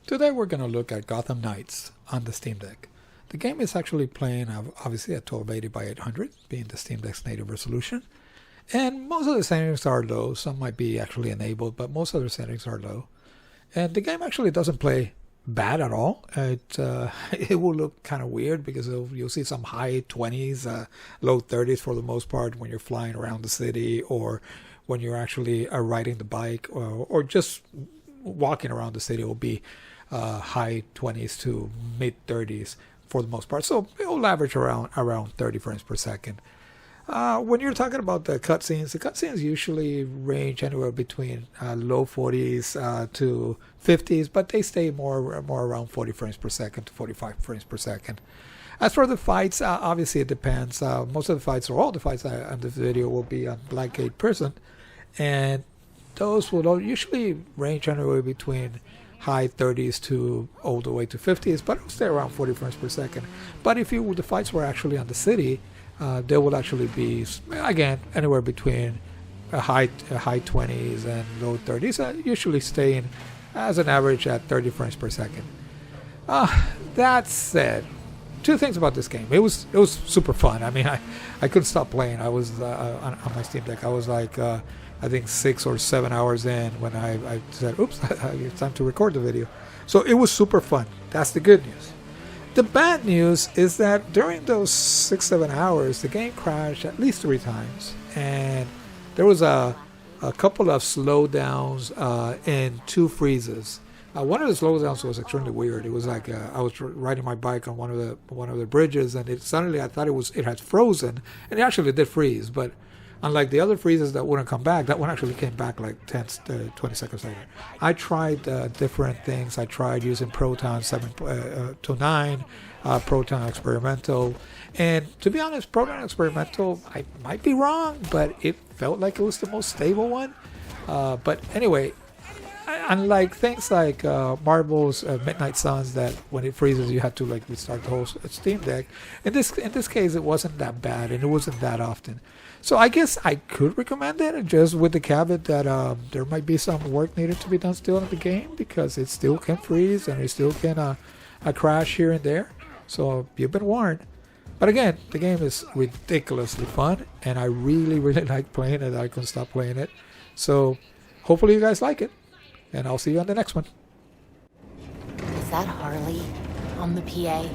Today we're going to look at Gotham Knights on the Steam Deck. The game is actually playing obviously at 1280 by 800, being the Steam Deck's native resolution. And most of the settings are low. Some might be actually enabled, but most of the settings are low. And the game actually doesn't play bad at all. It will look kind of weird because you'll see some high 20s, low 30s for the most part when you're flying around the city, or when you're actually riding the bike, or just walking around the city. It will be high 20s to mid 30s for the most part. So it will average around 30 frames per second. When you're talking about the cutscenes usually range anywhere between low 40s to 50s, but they stay more around 40 frames per second to 45 frames per second. As for the fights, obviously it depends. Most of the fights, or all the fights on this video, will be on Blackgate prison, and those will usually range anywhere between high 30s to all the way to 50s, but it'll stay around 40 frames per second. But if the fights were actually on the city, they will actually be, again, anywhere between high 20s and low 30s, usually staying as an average at 30 frames per second. That said, two things about this game. It was super fun. I mean, I couldn't stop playing. I was on my Steam Deck. I was like, I think 6 or 7 hours in when I said, oops, it's time to record the video. So it was super fun. That's the good news. The bad news is that during those 6-7 hours, the game crashed at least 3 times, and there was a couple of slowdowns and 2 freezes. One of the slowdowns was extremely weird. It was like I was riding my bike on one of the bridges, and suddenly I thought it had frozen, and it actually did freeze. But unlike the other freezes that wouldn't come back, that one actually came back like 10 to 20 seconds later. I tried different things. I tried using Proton 7.9, Proton Experimental. And to be honest, Proton Experimental, I might be wrong, but it felt like it was the most stable one. But anyway, unlike things like Marvel's Midnight Suns, that when it freezes you have to like restart the whole Steam Deck, in this case it wasn't that bad, and it wasn't that often. So I guess I could recommend it, just with the caveat that there might be some work needed to be done still in the game, because it still can freeze and it still can crash here and there. So you've been warned. But again, the game is ridiculously fun, and I really like playing it. I couldn't stop playing it. So hopefully you guys like it, and I'll see you on the next one. Is that Harley on the PA?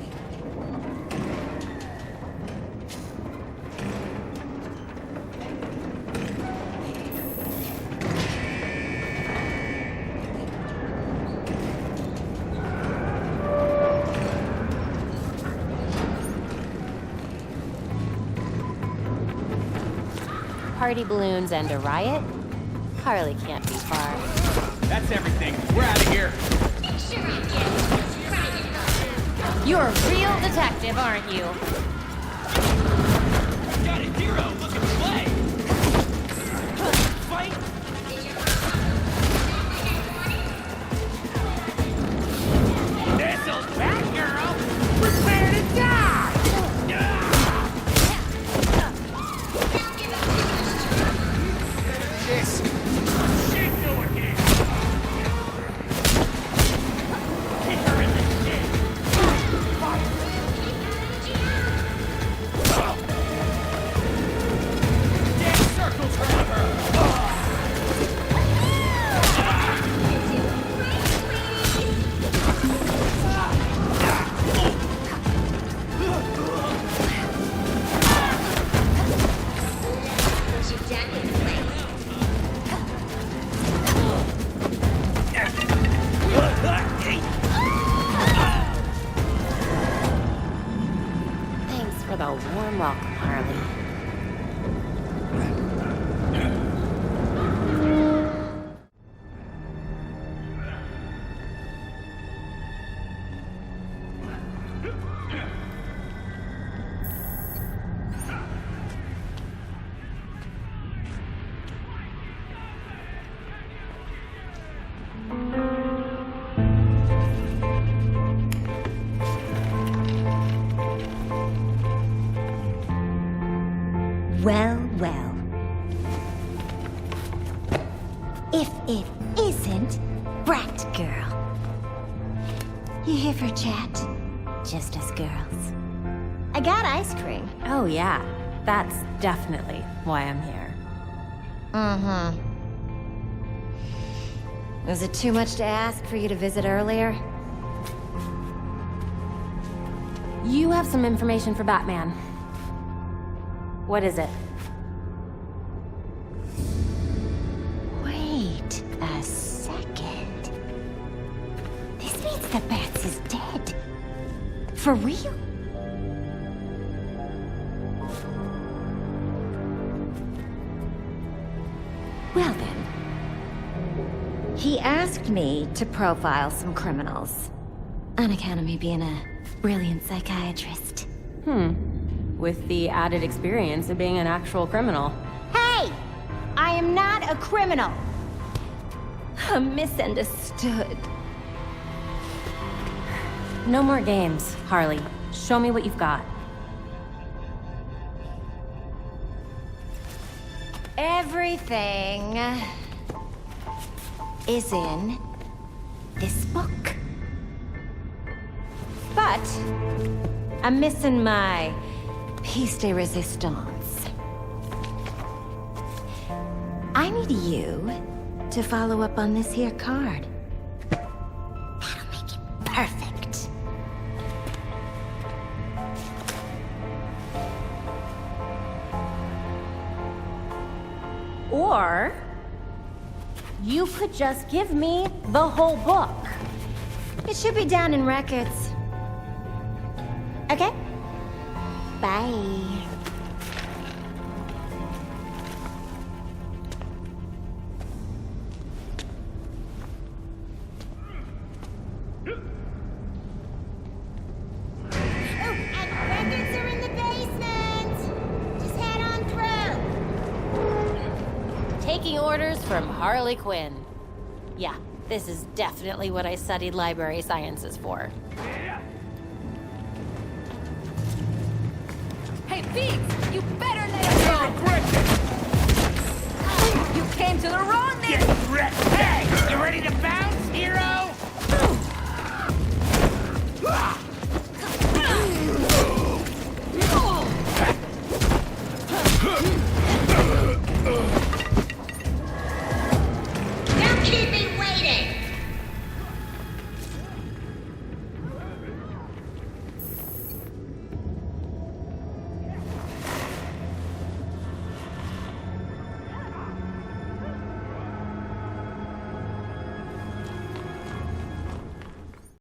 Party balloons and a riot? Harley can't be far. That's everything. We're out of here. You're a real detective, aren't you? Got a hero looking to play. Fight. This'll Batgirl. Prepare to die. This shit doing here. Keep her in the shit. Dead circles around her. Thanks for the warm welcome, Harley. Well, well. If it isn't Batgirl. You here for a chat? Just us girls. I got ice cream. Oh, yeah. That's definitely why I'm here. Mm-hmm. Was it too much to ask for you to visit earlier? You have some information for Batman. What is it? Wait a second. This means that Bats is dead. For real? Well then. He asked me to profile some criminals. On account of me being a brilliant psychiatrist. With the added experience of being an actual criminal. Hey! I am not a criminal! I'm misunderstood. No more games, Harley. Show me what you've got. Everything is in this book. But I'm missing my piece de resistance. I need you to follow up on this here card. That'll make it perfect. Or you could just give me the whole book. It should be down in records. Okay? Bye. Taking orders from Harley Quinn. Yeah, this is definitely what I studied library sciences for. Hey, Beats! You better let us go! You came to the wrong name! Get wrecked! Hey! You ready to bounce, hero?